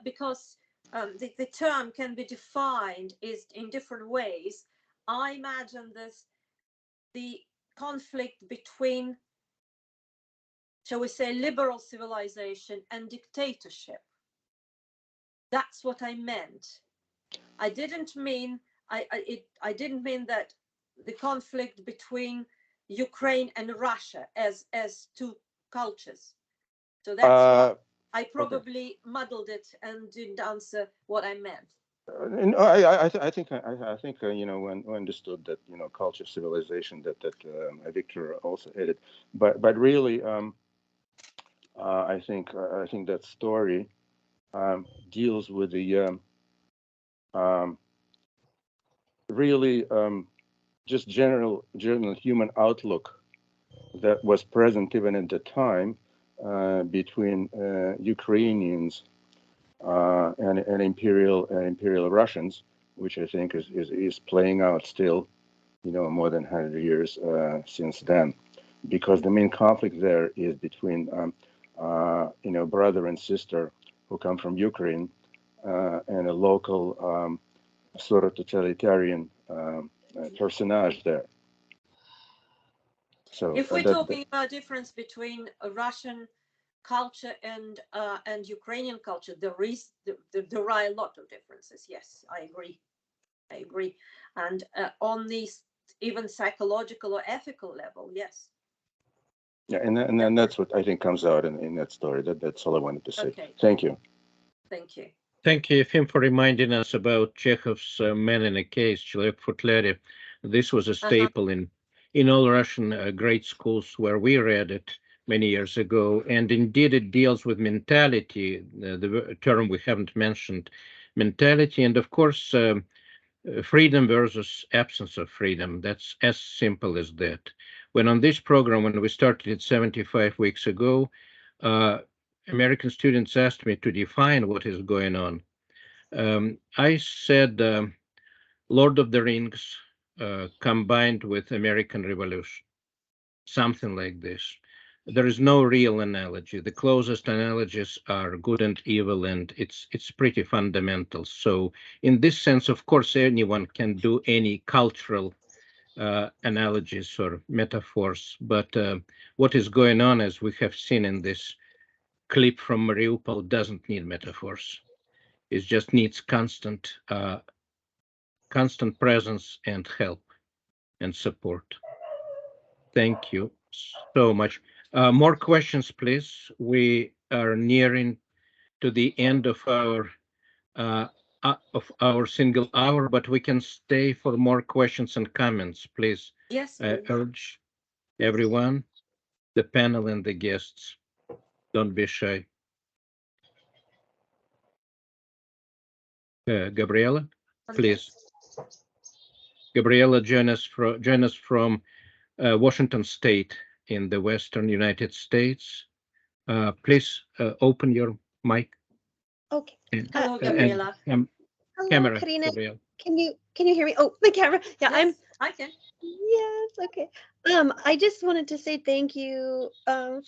Speaker 4: because the term can be defined in different ways, I imagine the conflict between, shall we say, liberal civilization and dictatorship. That's what I meant. I didn't mean didn't mean that the conflict between Ukraine and Russia as two cultures. So that's why I probably muddled it and didn't answer what I meant.
Speaker 11: I think you know, when understood that, you know, culture, civilization, that Victor also added, but really I think that story deals with the really just general human outlook that was present even at the time between Ukrainians and imperial Russians, which I think is playing out still, you know, more than 100 years since then, because the main conflict there is between you know, brother and sister who come from Ukraine and a local sort of totalitarian personage there. So
Speaker 4: if we're talking about difference between a Russian culture and Ukrainian culture, there are a lot of differences. Yes, I agree. And on these even psychological or ethical level, yes.
Speaker 11: Yeah, and then that's what I think comes out in that story. That's all I wanted to say.
Speaker 4: Okay.
Speaker 11: Thank you.
Speaker 4: Thank you.
Speaker 3: Thank you, Efim, for reminding us about Chekhov's Man in a Case, Человек в футляре. This was a staple in all Russian grade schools where we read it many years ago. And indeed, it deals with mentality, the term we haven't mentioned, mentality. And of course, freedom versus absence of freedom. That's as simple as that. When on this program, when we started it 75 weeks ago, American students asked me to define what is going on. I said Lord of the Rings combined with American Revolution, something like this. There is no real analogy. The closest analogies are good and evil, and it's pretty fundamental. So in this sense, of course, anyone can do any cultural analogies or metaphors, but what is going on, as we have seen in this clip from Mariupol, doesn't need metaphors. It just needs constant presence and help and support. Thank you so much. More questions, please. We are nearing to the end of our single hour, but we can stay for more questions and comments, please.
Speaker 4: Yes,
Speaker 3: I urge everyone, the panel and the guests, don't be shy. Gabriela, please. Gabriela, join us from Washington State in the Western United States. Please open your mic.
Speaker 12: Okay.
Speaker 4: Hello, Gabriela.
Speaker 12: Hello,
Speaker 3: Camera,
Speaker 12: Carina.
Speaker 3: Gabriela.
Speaker 12: Can you hear me? Oh, the camera. Yeah,
Speaker 4: yes, I can.
Speaker 12: Yes, okay. I just wanted to say thank you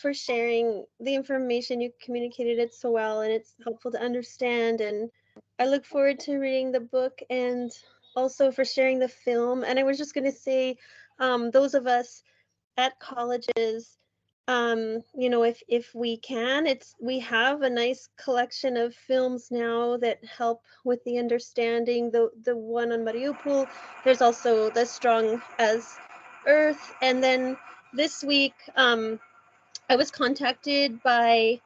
Speaker 12: for sharing the information. You communicated it so well, and it's helpful to understand. And I look forward to reading the book and also for sharing the film. And I was just going to say, those of us at colleges, you know, if we can, we have a nice collection of films now that help with the understanding. The one on Mariupol, there's also The Strong as Earth, and then this week I was contacted by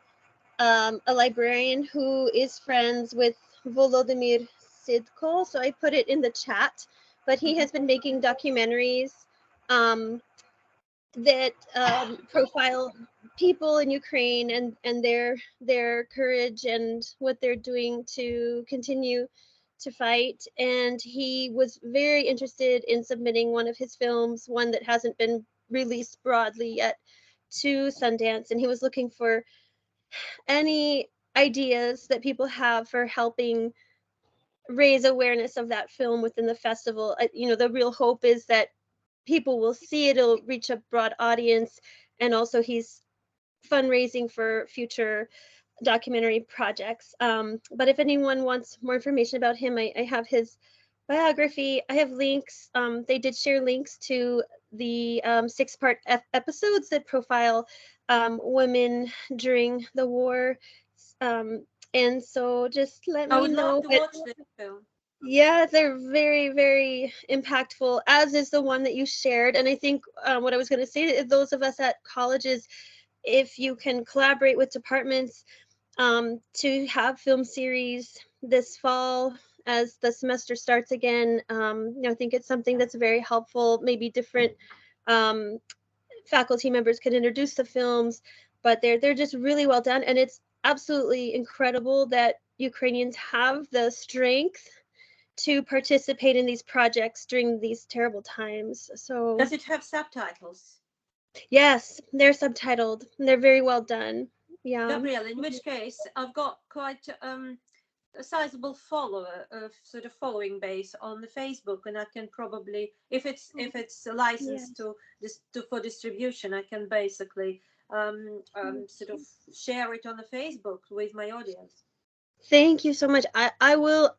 Speaker 12: a librarian who is friends with Volodymyr Sidko, so I put it in the chat, but he has been making documentaries that profile people in Ukraine and their courage and what they're doing to continue to fight. And he was very interested in submitting one of his films, one that hasn't been released broadly yet, to Sundance. And he was looking for any ideas that people have for helping raise awareness of that film within the festival. You know, the real hope is that people will see it, it'll reach a broad audience, and also he's fundraising for future documentary projects. But if anyone wants more information about him, I have his biography. I have links. They did share links to the 6-part episodes that profile women during the war. And so just let
Speaker 4: I
Speaker 12: me
Speaker 4: would
Speaker 12: know.
Speaker 4: love to watch this film.
Speaker 12: Yeah, they're very, very impactful, as is the one that you shared. And I think what I was going to say to those of us at colleges, if you can collaborate with departments to have film series this fall as the semester starts again, I think it's something that's very helpful. Maybe different faculty members can introduce the films, but they're just really well done, and it's absolutely incredible that Ukrainians have the strength to participate in these projects during these terrible times. So
Speaker 4: does it have subtitles?
Speaker 12: Yes, they're subtitled. They're very well done. Yeah.
Speaker 4: Gabrielle, in which case I've got quite a sizable sort of following base on the Facebook, and I can probably, if it's licensed for distribution, I can basically sort of share it on the Facebook with my audience.
Speaker 12: Thank you so much. I will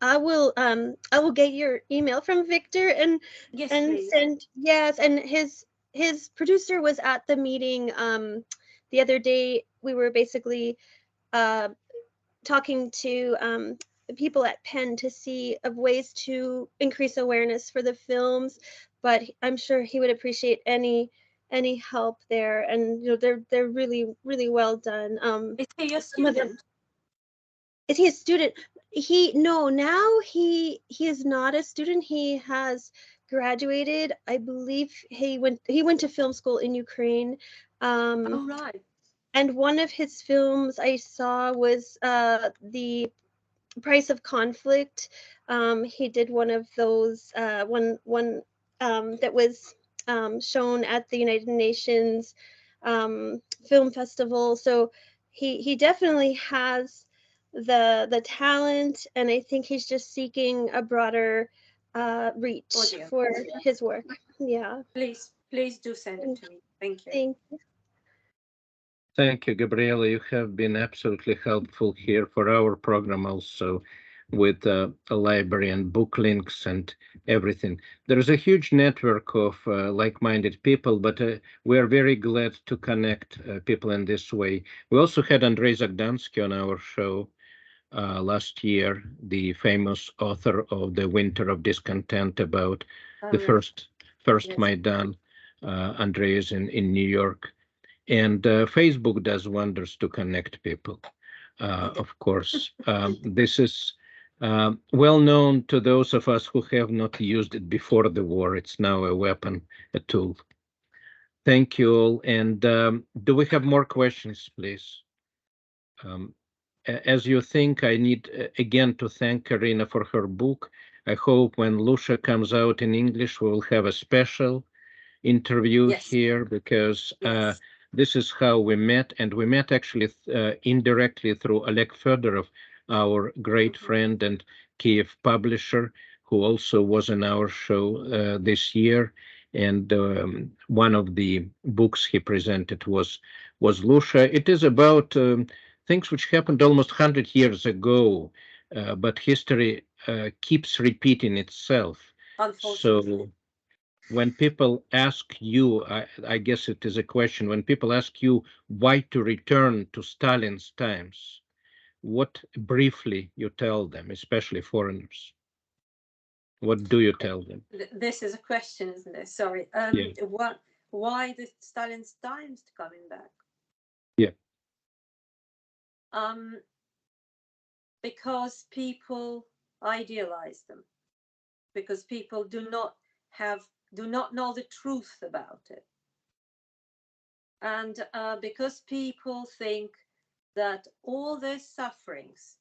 Speaker 12: get your email from Victor and
Speaker 4: please.
Speaker 12: send and his producer was at the meeting the other day. We were basically talking to people at Penn to see of ways to increase awareness for the films, but I'm sure he would appreciate any help there. And they're really, really well done.
Speaker 4: Is he a student?
Speaker 12: Is he a student? Now he is not a student. He has graduated. I believe he went to film school in Ukraine.
Speaker 4: Oh, right.
Speaker 12: And one of his films I saw was the Price of Conflict. He did one of those one that was shown at the United Nations Film Festival. So he definitely has the talent, and I think he's just seeking a broader reach for his work. Yeah.
Speaker 4: Please do send it to me. Thank you.
Speaker 12: Thank you.
Speaker 3: Thank you, Gabriela. You have been absolutely helpful here for our program also, with a library and book links and everything. There is a huge network of like-minded people, but we are very glad to connect people in this way. We also had Andrei Zagdansky on our show last year, the famous author of The Winter of Discontent, about the first Maidan. Andrei is in New York. And Facebook does wonders to connect people. Of course, this is well known to those of us who have not used it before the war. It's now a weapon, a tool. Thank you all. And do we have more questions, please? As you think, I need again to thank Carina for her book. I hope when Lucia comes out in English, we will have a special interview here, because this is how we met, and we met actually indirectly through Oleg Fedorov, our great friend and Kiev publisher, who also was in our show this year. And one of the books he presented was Lucia. It is about things which happened almost 100 years ago, but history keeps repeating itself. So when people ask you, I guess it is a question, when people ask you why to return to Stalin's times, what briefly you tell them, especially foreigners? What do you tell them?
Speaker 4: This is a question, isn't it? Sorry. Why the Stalin's times coming back?
Speaker 3: Yeah.
Speaker 4: Because people idealize them, because people do not know the truth about it, and because people think that all their sufferings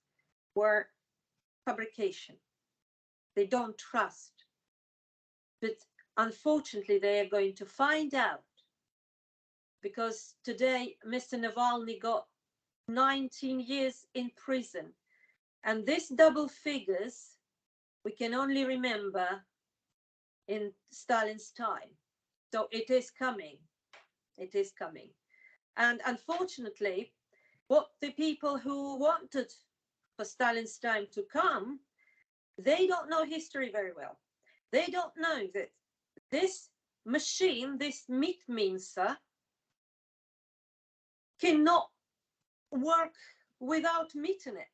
Speaker 4: were fabrication. They don't trust, but unfortunately they are going to find out, because today Mr. Navalny got 19 years in prison, and this double figures we can only remember in Stalin's time. So it is coming. It is coming. And unfortunately, what the people who wanted for Stalin's time to come, they don't know history very well. They don't know that this machine, this Mittminsa, cannot work without meat in it.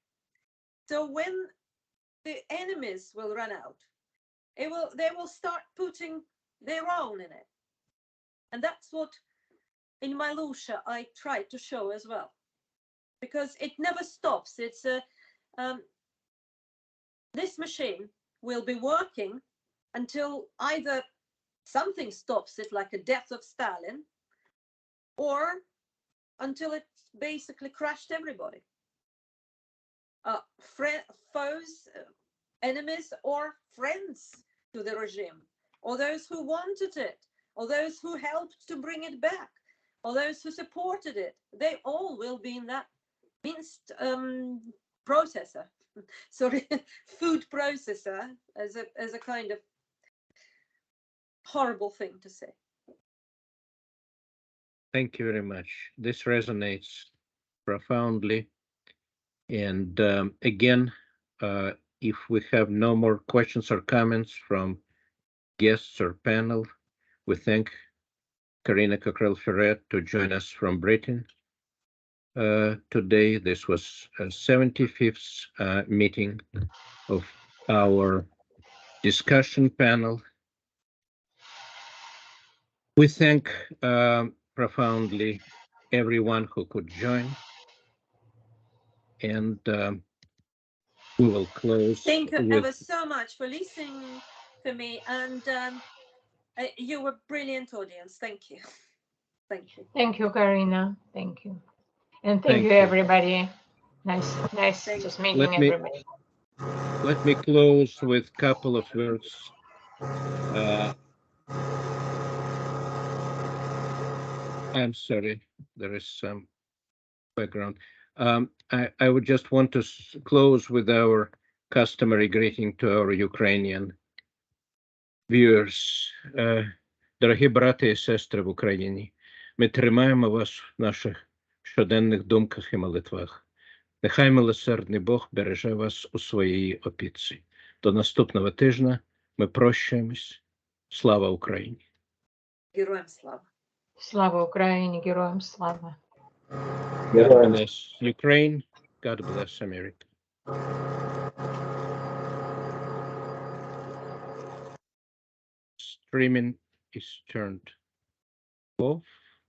Speaker 4: So when the enemies will run out, they will start putting their own in it. And that's what in my Lusha I try to show as well, because it never stops. It's this machine will be working until either something stops it, like a death of Stalin, or until it basically crushed everybody. Foes, enemies, or friends to the regime, or those who wanted it, or those who helped to bring it back, or those who supported it. They all will be in that minced processor, sorry, food processor, as a kind of horrible thing to say.
Speaker 3: Thank you very much. This resonates profoundly. And again, if we have no more questions or comments from guests or panel, we thank Carina Cockrell-Ferre to join us from Britain today. This was a 75th meeting of our discussion panel. We thank profoundly everyone who could join, and we will close.
Speaker 4: Thank you ever so much for listening to me, and you were a brilliant audience. Thank you. Thank you.
Speaker 9: Thank you, Carina. Thank you. And thank you, everybody. Nice just meeting everybody.
Speaker 3: Let me close with a couple of words. I'm sorry, there is some background. I would just want to close with our customary greeting to our Ukrainian viewers. Дорогі брати і сестри в Україні, ми тримаємо вас в наших щоденних думках і молитвах. Нехай милосердний Бог береже вас у своїй опіці. До наступного тижня ми прощаємось. Слава Україні!
Speaker 4: Героям слава!
Speaker 9: Слава Україні, героям слава!
Speaker 3: God bless Ukraine. God bless America. Streaming is turned off.